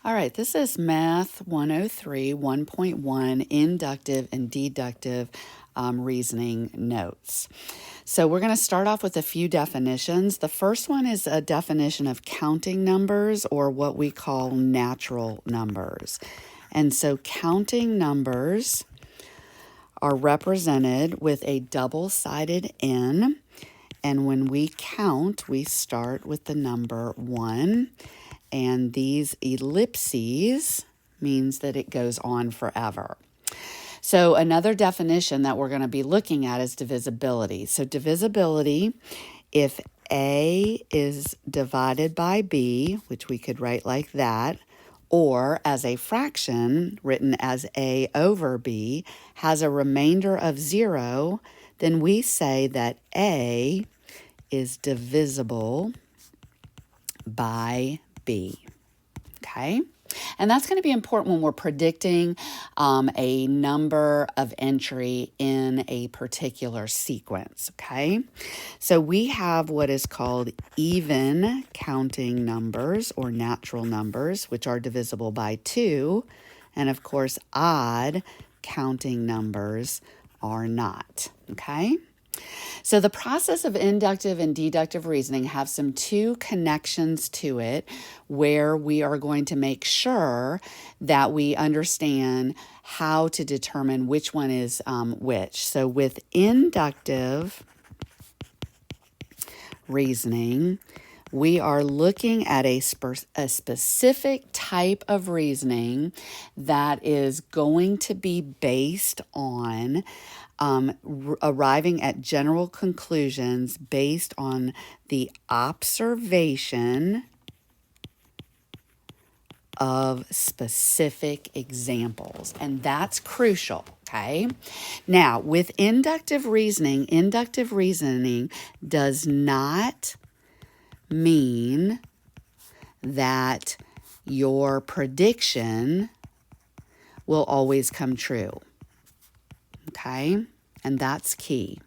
All right, this is Math 103 1.1 Inductive and Deductive Reasoning Notes. So we're going to start off with a few definitions. The first one is a definition of counting numbers, or what we call natural numbers. And so counting numbers are represented with a double-sided N. And when we count, we start with the number 1. And these ellipses means that it goes on forever. So another definition that we're going to be looking at is divisibility. So divisibility, if A is divided by B, which we could write like that, or as a fraction written as A over B, has a remainder of 0, then we say that A is divisible by B. Okay? And that's going to be important when we're predicting a number of entry in a particular sequence. Okay? So we have what is called even counting numbers or natural numbers, which are divisible by 2. And of course, odd counting numbers are not. Okay? So the process of inductive and deductive reasoning have two connections to it where we are going to make sure that we understand how to determine which one is which. So with inductive reasoning, we are looking at a specific type of reasoning that is going to be based on arriving at general conclusions based on the observation of specific examples. And that's crucial, okay? Now, with inductive reasoning does not mean that your prediction will always come true. Okay, and that's key.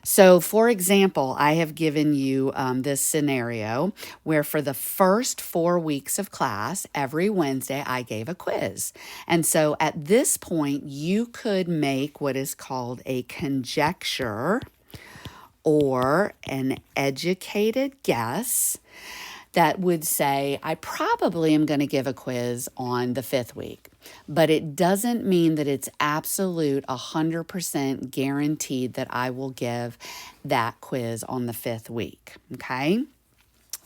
So, for example, I have given you this scenario where for the first 4 weeks of class, every Wednesday, I gave a quiz. And so at this point, you could make what is called a conjecture or an educated guess that would say, I probably am going to give a quiz on the 5th week. But it doesn't mean that it's absolute 100% guaranteed that I will give that quiz on the 5th week, okay?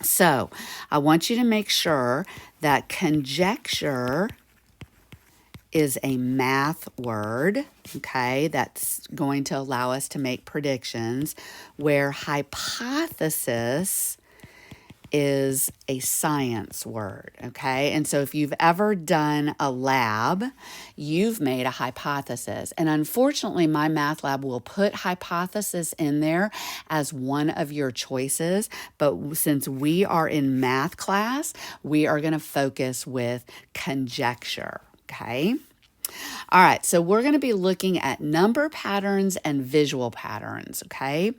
So I want you to make sure that conjecture is a math word, okay, that's going to allow us to make predictions, where hypothesis is a science word, okay? And so if you've ever done a lab, you've made a hypothesis. And unfortunately, my math lab will put hypothesis in there as one of your choices. But since we are in math class, we are going to focus with conjecture, okay? All right, so we're going to be looking at number patterns and visual patterns, okay?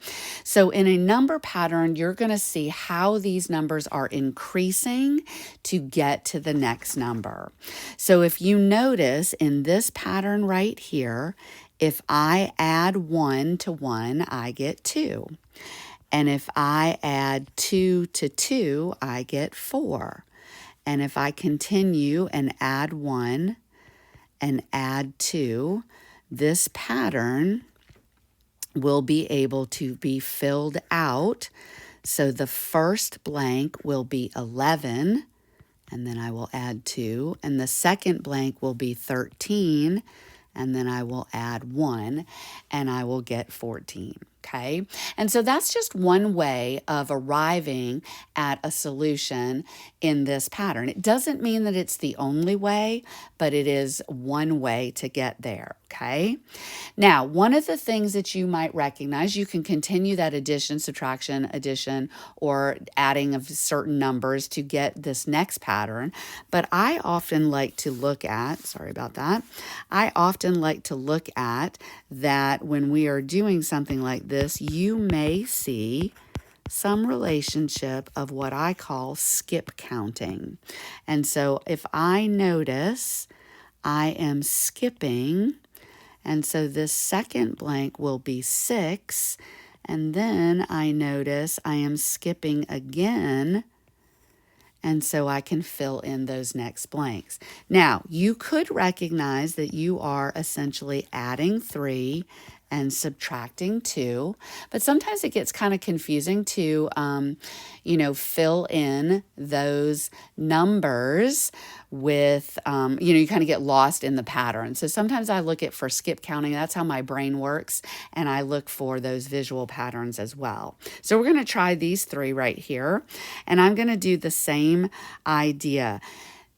So in a number pattern, you're going to see how these numbers are increasing to get to the next number. So if you notice in this pattern right here, if I add 1 to 1, I get 2. And if I add 2 to 2, I get 4. And if I continue and add 1, and add 2, this pattern will be able to be filled out. So the first blank will be 11, and then I will add 2. And the second blank will be 13, and then I will add 1, and I will get 14. Okay, and so that's just one way of arriving at a solution in this pattern. It doesn't mean that it's the only way, but it is one way to get there. Okay, now one of the things that you might recognize, you can continue that addition, subtraction, addition, or adding of certain numbers to get this next pattern. But I often like to look at, I often like to look at that when we are doing something like this, you may see some relationship of what I call skip counting. And so if I notice I am skipping, and so this second blank will be 6, and then I notice I am skipping again, and so I can fill in those next blanks. Now, you could recognize that you are essentially adding 3 and subtracting 2, but sometimes it gets kind of confusing to, fill in those numbers with, you kind of get lost in the pattern. So sometimes I look at for skip counting, that's how my brain works, and I look for those visual patterns as well. So we're going to try these 3 right here, and I'm going to do the same idea.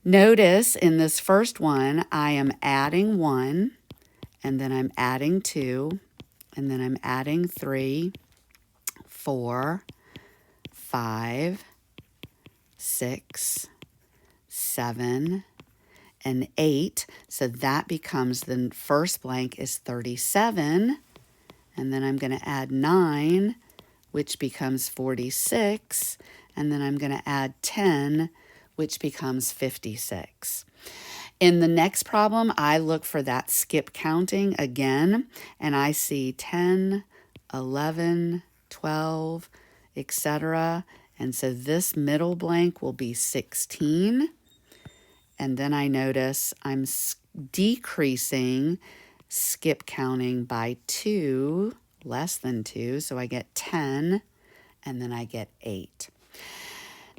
Notice in this first one, I am adding 1, and then I'm adding 2, and then I'm adding 3, 4, 5, 6, 7, and 8. So that becomes the first blank is 37. And then I'm going to add 9, which becomes 46. And then I'm going to add 10, which becomes 56. In the next problem, I look for that skip counting again, and I see 10, 11, 12, etc. And so this middle blank will be 16. And then I notice I'm decreasing skip counting by 2, less than 2, so I get 10, and then I get 8.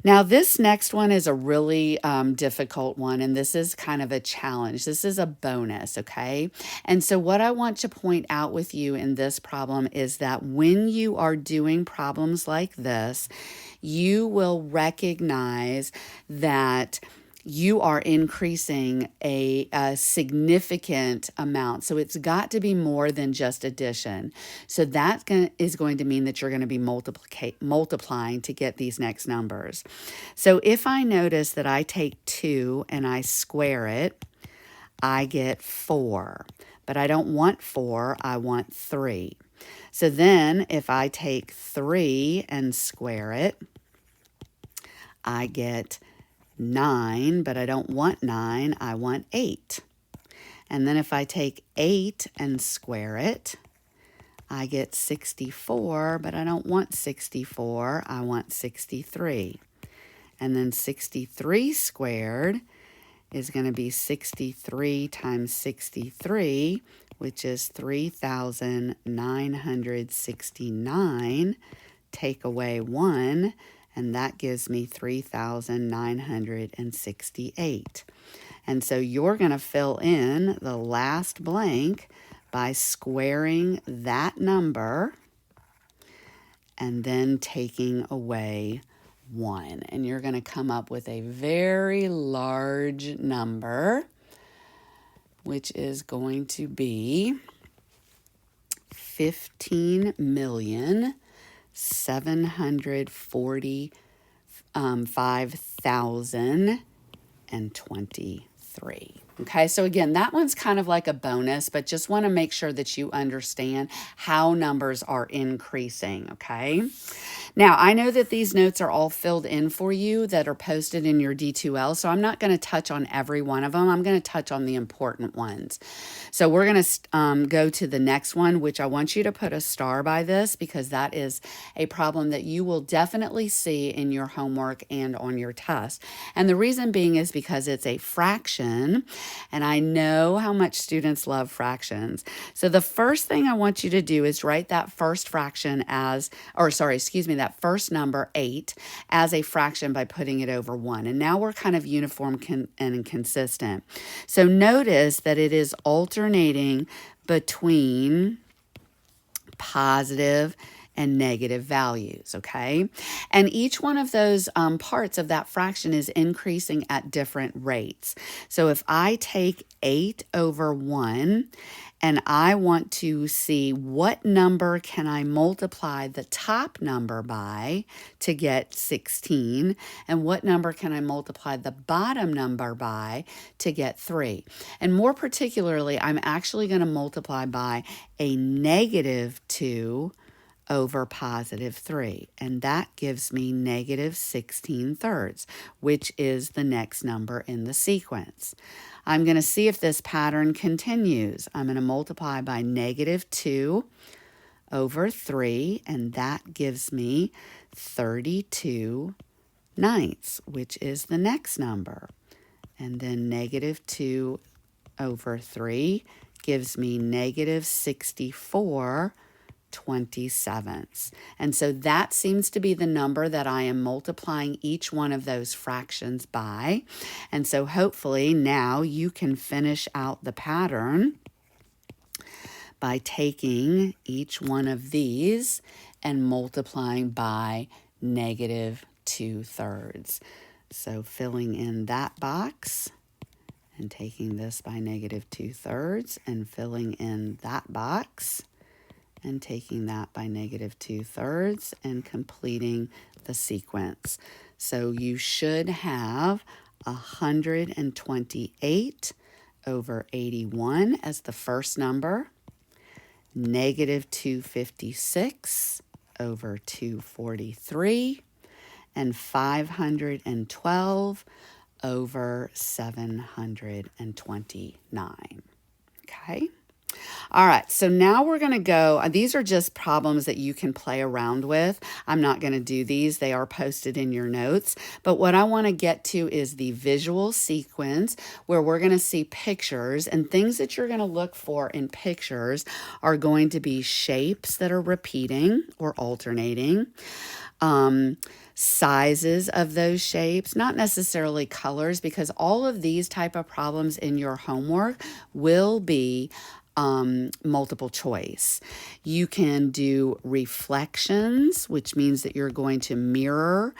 Now, this next one is a really difficult one, and this is kind of a challenge. This is a bonus, okay? And so what I want to point out with you in this problem is that when you are doing problems like this, you will recognize that you are increasing a significant amount. So it's got to be more than just addition. So that is going to mean that you're going to be multiplying to get these next numbers. So if I notice that I take 2 and I square it, I get 4. But I don't want 4, I want 3. So then if I take 3 and square it, I get 9, but I don't want 9, I want 8. And then if I take 8 and square it, I get 64, but I don't want 64, I want 63. And then 63 squared is going to be 63 times 63, which is 3,969. Take away 1, and that gives me 3,968. And so you're going to fill in the last blank by squaring that number and then taking away 1. And you're going to come up with a very large number, which is going to be 15,745,023. Okay, so again, that one's kind of like a bonus, but just want to make sure that you understand how numbers are increasing, okay? Now, I know that these notes are all filled in for you that are posted in your D2L, so I'm not going to touch on every one of them. I'm going to touch on the important ones. So we're going to go to the next one, which I want you to put a star by this because that is a problem that you will definitely see in your homework and on your test. And the reason being is because it's a fraction, and I know how much students love fractions. So the first thing I want you to do is write that first fraction that first number 8 as a fraction by putting it over 1. And now we're kind of uniform and consistent. So notice that it is alternating between positive and negative values, okay? And each one of those parts of that fraction is increasing at different rates. So if I take 8 over 1 and I want to see what number can I multiply the top number by to get 16, and what number can I multiply the bottom number by to get 3. And more particularly, I'm actually going to multiply by a -2 over positive 3. And that gives me negative 16/3, which is the next number in the sequence. I'm going to see if this pattern continues. I'm going to multiply by negative 2 over 3, and that gives me 32/9, which is the next number. And then negative 2 over 3 gives me negative 64/27. And so that seems to be the number that I am multiplying each one of those fractions by. And so hopefully now you can finish out the pattern by taking each one of these and multiplying by negative 2/3. So filling in that box and taking this by negative 2/3 and filling in that box and taking that by negative 2/3 and completing the sequence. So you should have 128 over 81 as the first number, negative 256 over 243, and 512 over 729. Okay? All right, so now we're going to go, these are just problems that you can play around with. I'm not going to do these. They are posted in your notes. But what I want to get to is the visual sequence where we're going to see pictures, and things that you're going to look for in pictures are going to be shapes that are repeating or alternating, sizes of those shapes, not necessarily colors, because all of these type of problems in your homework will be multiple choice. You can do reflections, which means that you're going to mirror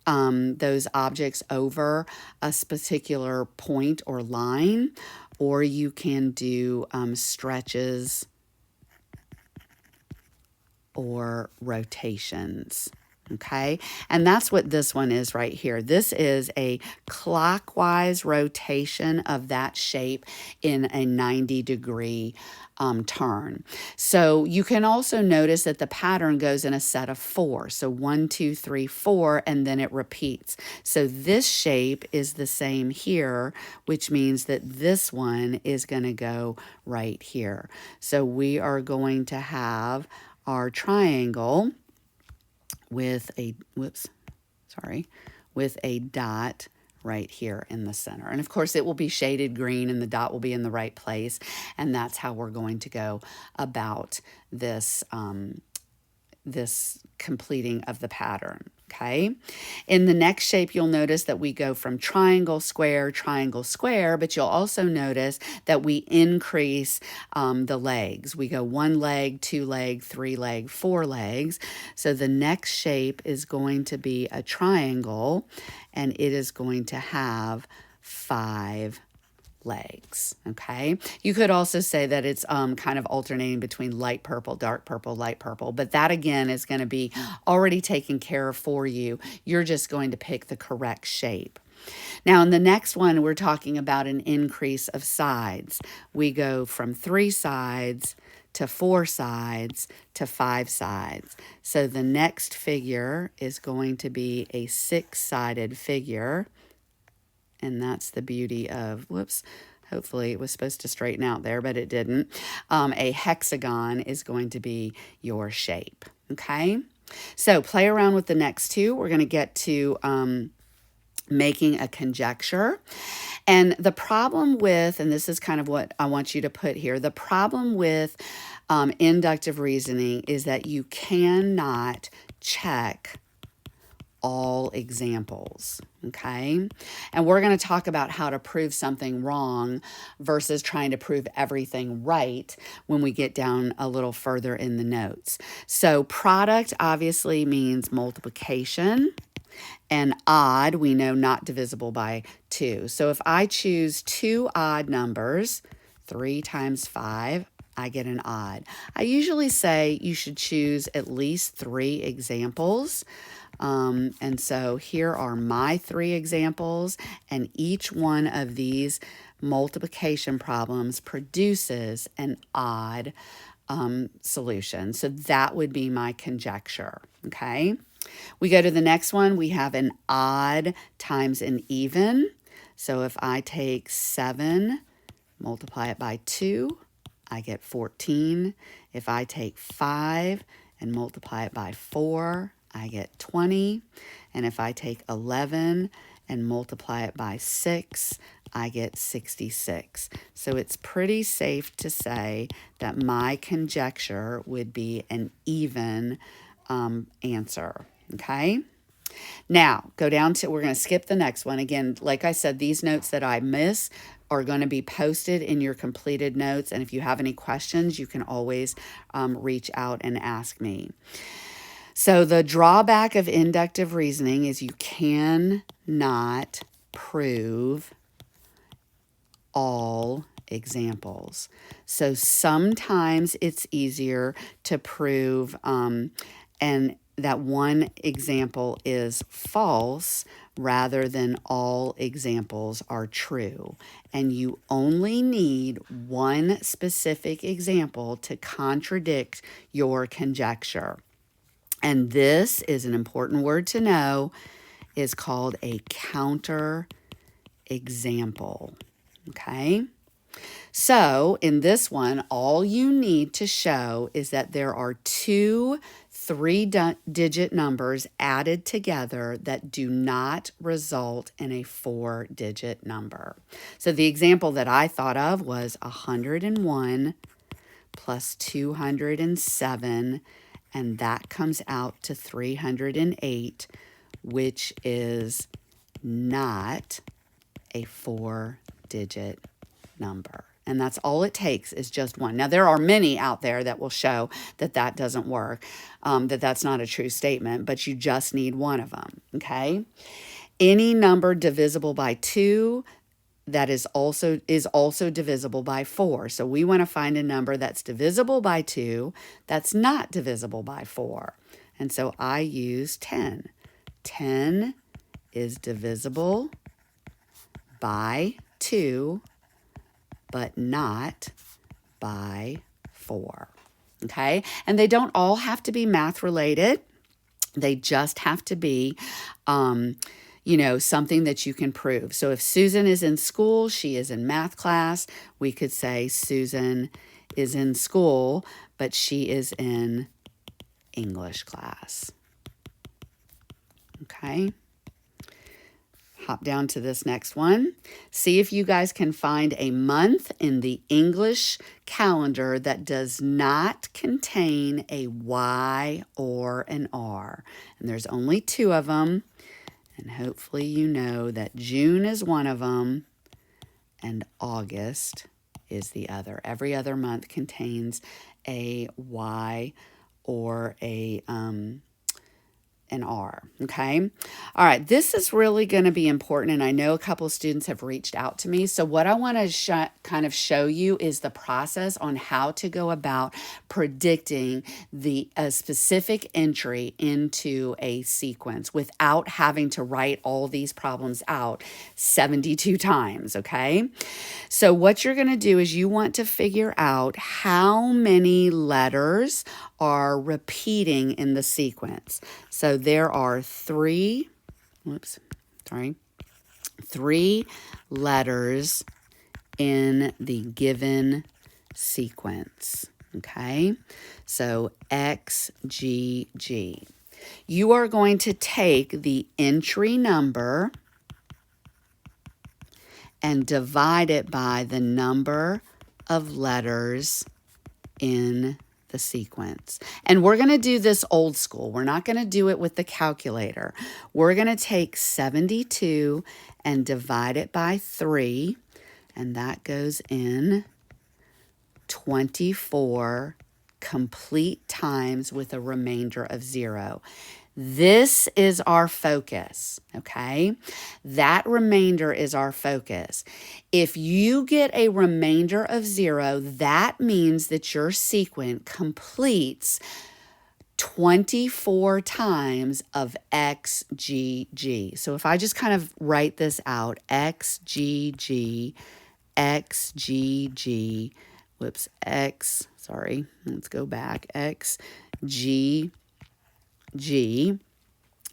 those objects over a particular point or line, or you can do stretches or rotations. Okay, and that's what this one is right here. This is a clockwise rotation of that shape in a 90-degree turn. So you can also notice that the pattern goes in a set of 4. So 1, 2, 3, 4, and then it repeats. So this shape is the same here, which means that this one is going to go right here. So we are going to have our triangle with a, with a dot right here in the center. And of course it will be shaded green and the dot will be in the right place. And that's how we're going to go about this, this completing of the pattern. Okay. In the next shape, you'll notice that we go from triangle, square, but you'll also notice that we increase the legs. We go 1 leg, 2 leg, 3 leg, 4 legs. So the next shape is going to be a triangle, and it is going to have 5 legs. Okay. You could also say that it's kind of alternating between light purple, light purple, but that again is going to be already taken care of for you. You're just going to pick the correct shape. Now in the next one, we're talking about an increase of sides. We go from 3 sides to 4 sides to 5 sides. So the next figure is going to be a 6-sided figure. And that's the beauty of, hopefully it was supposed to straighten out there, but it didn't. A hexagon is going to be your shape, okay? So play around with the next two. We're going to get to making a conjecture. And the problem with, and this is kind of what I want you to put here, the problem with inductive reasoning is that you cannot check all examples, okay? And we're going to talk about how to prove something wrong versus trying to prove everything right when we get down a little further in the notes. So product obviously means multiplication, and odd, we know not divisible by 2. So if I choose 2 odd numbers, 3 times 5, I get an odd. I usually say you should choose at least 3 examples. And so here are my 3 examples, and each one of these multiplication problems produces an odd solution. So that would be my conjecture, okay? We go to the next one. We have an odd times an even. So if I take 7, multiply it by 2, I get 14. If I take 5 and multiply it by 4, I get 20. And if I take 11 and multiply it by 6, I get 66. So it's pretty safe to say that my conjecture would be an even answer, okay? Now, go down to, we're going to skip the next one. Again, like I said, these notes that I miss are going to be posted in your completed notes. And if you have any questions, you can always reach out and ask me. So the drawback of inductive reasoning is you cannot prove all examples. So sometimes it's easier to prove and that one example is false rather than all examples are true. And you only need one specific example to contradict your conjecture. And this is an important word to know, is called a counter example. Okay? So in this one, all you need to show is that there are 2 3-digit numbers added together that do not result in a 4-digit number. So the example that I thought of was 101 plus 207, and that comes out to 308, which is not a 4-digit number. And that's all it takes is just one. Now, there are many out there that will show that that doesn't work, that that's not a true statement, but you just need one of them, okay? Any number divisible by 2 that is also divisible by 4. So we want to find a number that's divisible by 2 that's not divisible by 4. And so I use 10. 10 is divisible by 2, but not by 4, okay? And they don't all have to be math related. They just have to be, something that you can prove. So if Susan is in school, she is in math class, we could say Susan is in school, but she is in English class, okay? Hop down to this next one. See if you guys can find a month in the English calendar that does not contain a Y or an R. And there's only 2 of them. And hopefully you know that June is one of them and August is the other. Every other month contains a Y or an R, okay? All right, this is really going to be important, and I know a couple of students have reached out to me. So what I want to kind of show you is the process on how to go about predicting a specific entry into a sequence without having to write all these problems out 72 times, okay? So what you're going to do is you want to figure out how many letters are repeating in the sequence. So there are 3 letters in the given sequence, okay? So X, G, G. You are going to take the entry number and divide it by the number of letters in the sequence. And we're going to do this old school. We're not going to do it with the calculator. We're going to take 72 and divide it by 3, and that goes in 24 complete times with a remainder of 0. This is our focus, okay? That remainder is our focus. If you get a remainder of 0, that means that your sequence completes 24 times of XGG. So if I just kind of write this out, XGG, XGG, whoops, X, sorry, let's go back, X, G, G,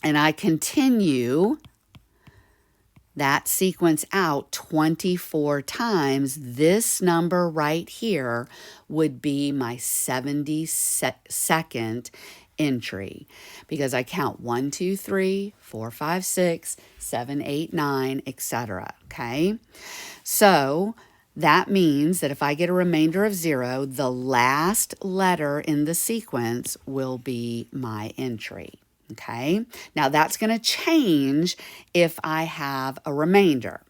and I continue that sequence out 24 times, this number right here would be my 72nd entry, because I count 1, 2, 3, 4, 5, 6, 7, 8, 9, etc. Okay, so that means that if I get a remainder of 0, the last letter in the sequence will be my entry. Okay, now that's going to change if I have a remainder.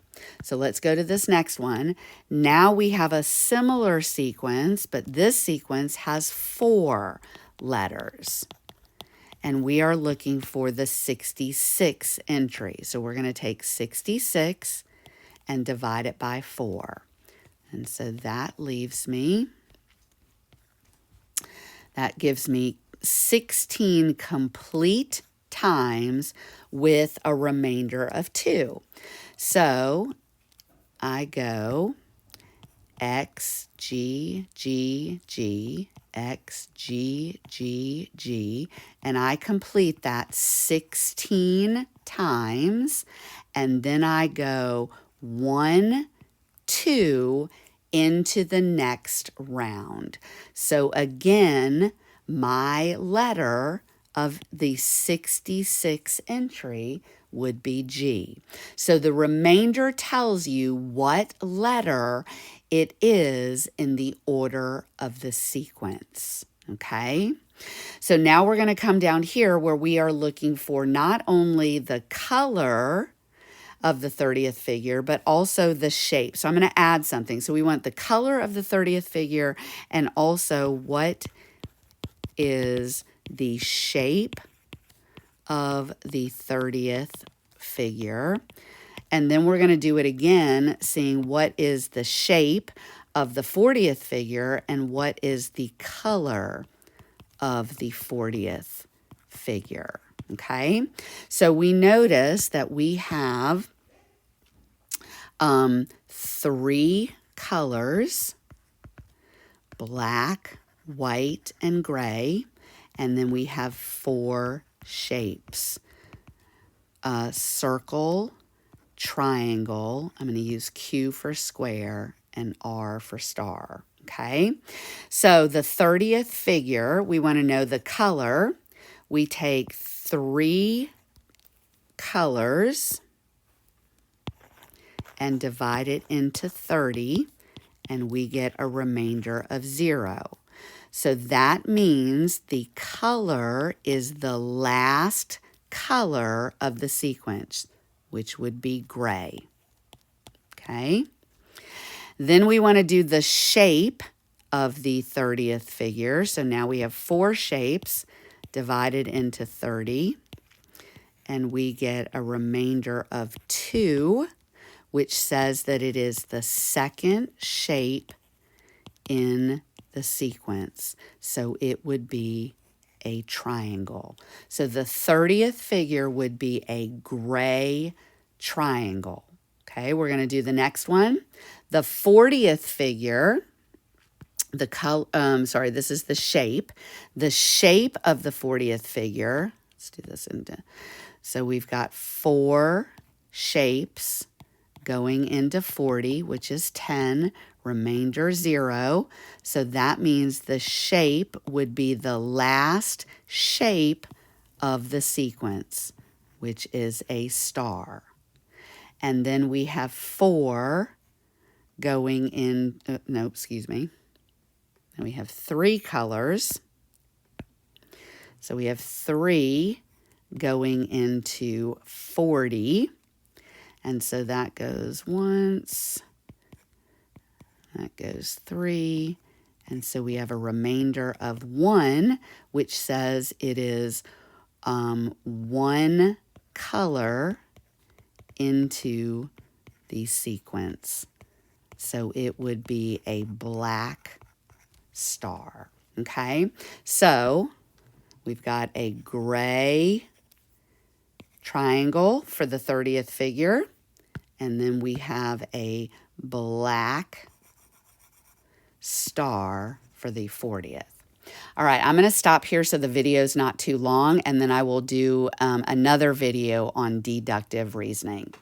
So let's go to this next one. Now we have a similar sequence, but this sequence has 4 letters. And we are looking for the 66 entry. So we're going to take 66 and divide it by 4. And so that leaves me, that gives me 16 complete times with a remainder of 2. So I go X, G, G, G, X, G, G, G, and I complete that 16 times, and then I go 1, 2 into the next round. So again, my letter of the 66 entry would be G. So the remainder tells you what letter it is in the order of the sequence, okay? So now we're going to come down here where we are looking for not only the color of the 30th figure, but also the shape. So I'm going to add something. So we want the color of the 30th figure and also what is the shape of the 30th figure. And then we're going to do it again, seeing what is the shape of the 40th figure and what is the color of the 40th figure. Okay, so we notice that we have 3 colors, black, white, and gray, and then we have 4 shapes. Circle, triangle, I'm going to use Q for square, and R for star, okay? So the 30th figure, we want to know the color. We take 3 colors and divide it into 30, and we get a remainder of 0. So that means the color is the last color of the sequence, which would be gray. Okay? Then we want to do the shape of the 30th figure. So now we have 4 shapes divided into 30, and we get a remainder of 2, which says that it is the second shape in the sequence. So it would be a triangle. So the 30th figure would be a gray triangle. Okay, we're going to do the next one. The 40th figure, the color, sorry, this is the shape. The shape of the 40th figure, let's do this into, so we've got 4 shapes going into 40, which is 10, remainder 0. So that means the shape would be the last shape of the sequence, which is a star. And then we have 4 going in, no, excuse me. And we have 3 colors. So we have 3 going into 40. And so that goes once, that goes 3, and so we have a remainder of 1, which says it is 1 color into the sequence. So it would be a black star, okay? So we've got a gray triangle for the 30th figure. And then we have a black star for the 40th. All right, I'm going to stop here so the video is not too long, and then I will do another video on deductive reasoning.